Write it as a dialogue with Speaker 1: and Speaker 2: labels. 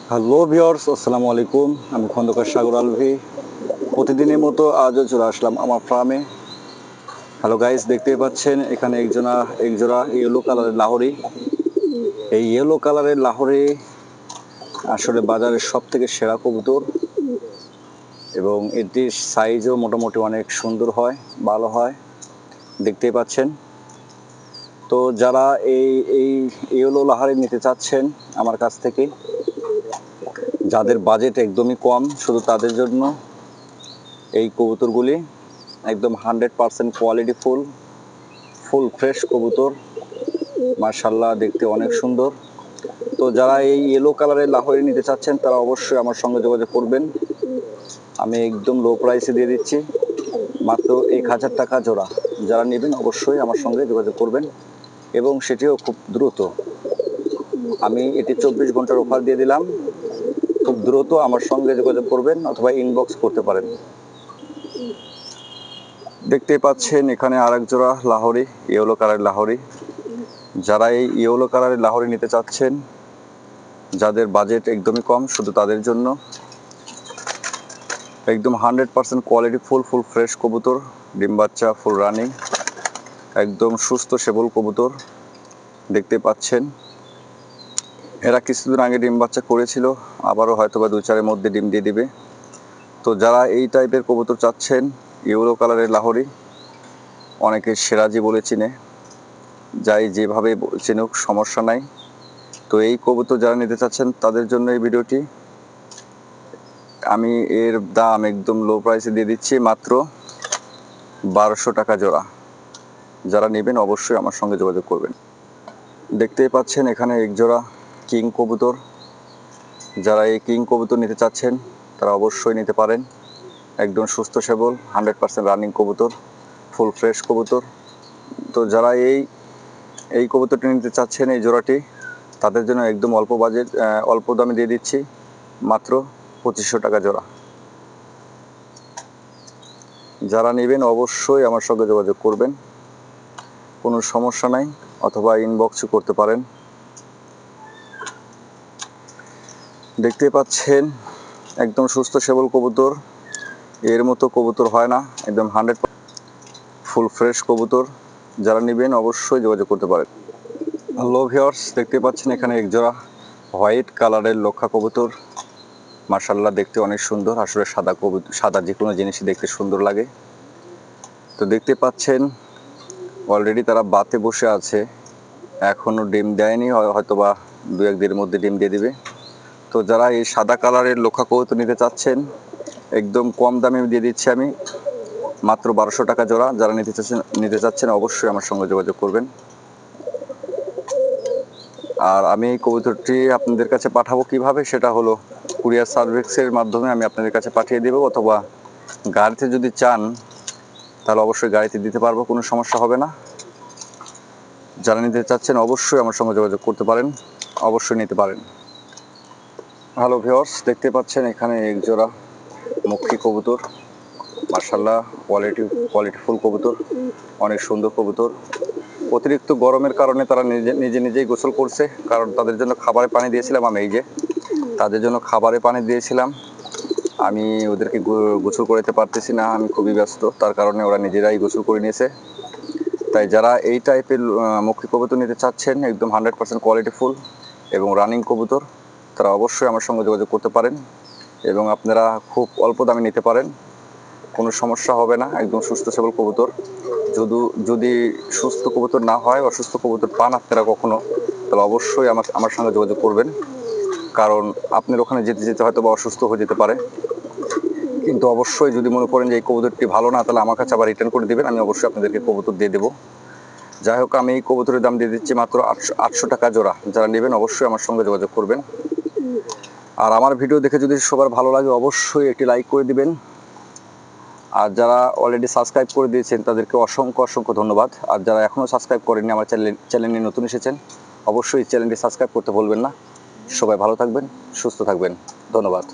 Speaker 1: Hello viewers, আসসালামু আলাইকুম। আমি খন্দকার সাগর আলভি। প্রতিদিনের মতো আজও চলে আসলাম আমার ফার্মে। হ্যালো গাইস, দেখতেই পাচ্ছেন এখানে একজোড়া ইয়েলো কালারের লাহোরি। এই ইয়েলো কালারের লাহোরি আসলে বাজারের সব থেকে সেরা কবুতর এবং এটির সাইজও মোটামুটি অনেক সুন্দর হয়, ভালো হয়, দেখতেই পাচ্ছেন। তো যারা এই এই ইয়েলো লাহোরি নিতে চাচ্ছেন আমার কাছ থেকে, যাদের বাজেট একদমই কম, শুধু তাদের জন্য এই কবুতরগুলি একদম 100% কোয়ালিটি ফুল ফ্রেশ কবুতর। মাশাআল্লাহ, দেখতে অনেক সুন্দর। তো যারা এই ইয়েলো কালারের লাহোরি নিতে চাচ্ছেন তারা অবশ্যই আমার সঙ্গে যোগাযোগ করবেন। আমি একদম লো প্রাইসে দিয়ে দিচ্ছি, মাত্র 1000 টাকা জোড়া। যারা নেবেন অবশ্যই আমার সঙ্গে যোগাযোগ করবেন এবং সেটিও খুব দ্রুত। আমি এটি 24 ঘন্টার অফার দিয়ে দিলাম। খুব দ্রুত আমার সঙ্গে যোগাযোগ করবেন অথবা ইনবক্স করতে পারেন। দেখতেই পাচ্ছেন এখানে আরেক জোড়া লাহোরি, ইয়েলো কালারের লাহোরি। যারা এই ইয়েলো কালারের লাহোরি নিতে চাচ্ছেন, যাদের বাজেট একদমই কম, শুধু তাদের জন্য একদম 100% কোয়ালিটি ফুল ফ্রেশ কবুতর, ডিম বাচ্চা ফুল রানিং, একদম সুস্থ সবল কবুতর। দেখতে পাচ্ছেন এরা কিছুদিন আগে ডিম বাচ্চা করেছিল, আবারও হয়তো বা 2-4 মধ্যে ডিম দিয়ে দিবে। তো যারা এই টাইপের কবুতর চাচ্ছেন, ইয়েলো কালারের লাহোরি, অনেকে সিরাজি বলে চিনে, যাই যেভাবে চিনুক সমস্যা নাই। তো এই কবুতর যারা নিতে চাচ্ছেন তাদের জন্য এই ভিডিওটি। আমি এর দাম একদম লো প্রাইসে দিয়ে দিচ্ছি, মাত্র 1200 টাকা জোড়া। যারা নেবেন অবশ্যই আমার সঙ্গে যোগাযোগ করবেন। দেখতেই পাচ্ছেন এখানে এক জোড়া কিং কবুতর। যারা এই কিং কবুতর নিতে চাচ্ছেন তারা অবশ্যই নিতে পারেন। একদম সুস্থ সবল 100% রানিং কবুতর, ফুল ফ্রেশ কবুতর। তো যারা এই কবুতরটি নিতে চাচ্ছেন, এই জোড়াটি, তাদের জন্য একদম অল্প দামে দিয়ে দিচ্ছি, মাত্র 2500 টাকা জোড়া। যারা নেবেন অবশ্যই আমার সঙ্গে যোগাযোগ করবেন, কোনো সমস্যা নাই, অথবা ইনবক্সও করতে পারেন। দেখতে পাচ্ছেন একদম সুস্থ সবল কবুতর, এর মতো কবুতর হয় না, একদম 100% ফুল ফ্রেশ কবুতর। যারা নেবেন অবশ্যই যোগাযোগ করতে পারেন। হ্যালো ভিউয়ার্স, দেখতে পাচ্ছেন এখানে একজোড়া হোয়াইট কালারের লক্ষা কবুতর। মাশাআল্লাহ, দেখতে অনেক সুন্দর। আসলে সাদা যে কোনো জিনিসই দেখতে সুন্দর লাগে। তো দেখতে পাচ্ছেন অলরেডি তারা বাতে বসে আছে, এখনও ডিম দেয়নি, হয়তোবা 2-1 দিনের মধ্যে ডিম দিয়ে দিবে। তো যারা এই সাদা কালারের লক্ষা কবুতর নিতে চাচ্ছেন, একদম কম দামে দিয়ে দিচ্ছি আমি, মাত্র 1200 টাকা জোড়া। যারা নিতে চাচ্ছেন অবশ্যই আমার সঙ্গে যোগাযোগ করবেন। আর আমি এই কবুতরটি আপনাদের কাছে পাঠাবো কিভাবে, সেটা হলো কুরিয়ার সার্ভিসের মাধ্যমে আমি আপনাদের কাছে পাঠিয়ে দেবো, অথবা গাড়িতে যদি চান তাহলে অবশ্যই গাড়িতে দিতে পারবো, কোনো সমস্যা হবে না। যারা নিতে চাচ্ছেন অবশ্যই আমার সঙ্গে যোগাযোগ করতে পারেন, অবশ্যই নিতে পারেন। হ্যালো ভিউয়ার্স, দেখতে পাচ্ছেন এখানে এক জোড়া মুখী কবুতর। মাশাআল্লাহ, কোয়ালিটিফুল কবুতর, অনেক সুন্দর কবুতর। অতিরিক্ত গরমের কারণে তারা নিজেই গোসল করছে, কারণ তাদের জন্য খাবারে পানি দিয়েছিলাম আমি। তাদের জন্য খাবারে পানি দিয়েছিলাম আমি, ওদেরকে গোসল করাতে পারতেছি না, আমি খুবই ব্যস্ত, তার কারণে ওরা নিজেরাই গোসল করে নিয়েছে। তাই যারা এই টাইপের মুখী কবুতর নিতে চাচ্ছেন, একদম 100% কোয়ালিটিফুল এবং রানিং কবুতর, তারা অবশ্যই আমার সঙ্গে যোগাযোগ করতে পারেন এবং আপনারা খুব অল্প দামে নিতে পারেন, কোনো সমস্যা হবে না। একদম সুস্থ সবল কবুতর। যদি সুস্থ কবুতর না হয়, অসুস্থ কবুতর পান আপনারা কখনো, তাহলে অবশ্যই আমার সঙ্গে যোগাযোগ করবেন, কারণ আপনার ওখানে যেতে যেতে হয়তো বা অসুস্থ হয়ে যেতে পারে। কিন্তু অবশ্যই যদি মনে করেন যে এই কবুতরটি ভালো না, তাহলে আমার কাছে আবার রিটার্ন করে দেবেন, আমি অবশ্যই আপনাদেরকে কবুতর দিয়ে দেবো। যাই হোক, আমি এই কবুতরের দাম দিয়ে দিচ্ছি মাত্র 800 টাকা জোড়া। যারা নেবেন অবশ্যই আমার সঙ্গে যোগাযোগ করবেন। আর আমার ভিডিও দেখে যদি সবার ভালো লাগে অবশ্যই একটি লাইক করে দিবেন। আর যারা অলরেডি সাবস্ক্রাইব করে দিয়েছেন তাদেরকে অসংখ্য ধন্যবাদ। আর যারা এখনও সাবস্ক্রাইব করেননি, আমার চ্যানেলে নতুন এসেছেন, অবশ্যই চ্যানেলটি সাবস্ক্রাইব করতে ভুলবেন না। সবাই ভালো থাকবেন, সুস্থ থাকবেন, ধন্যবাদ।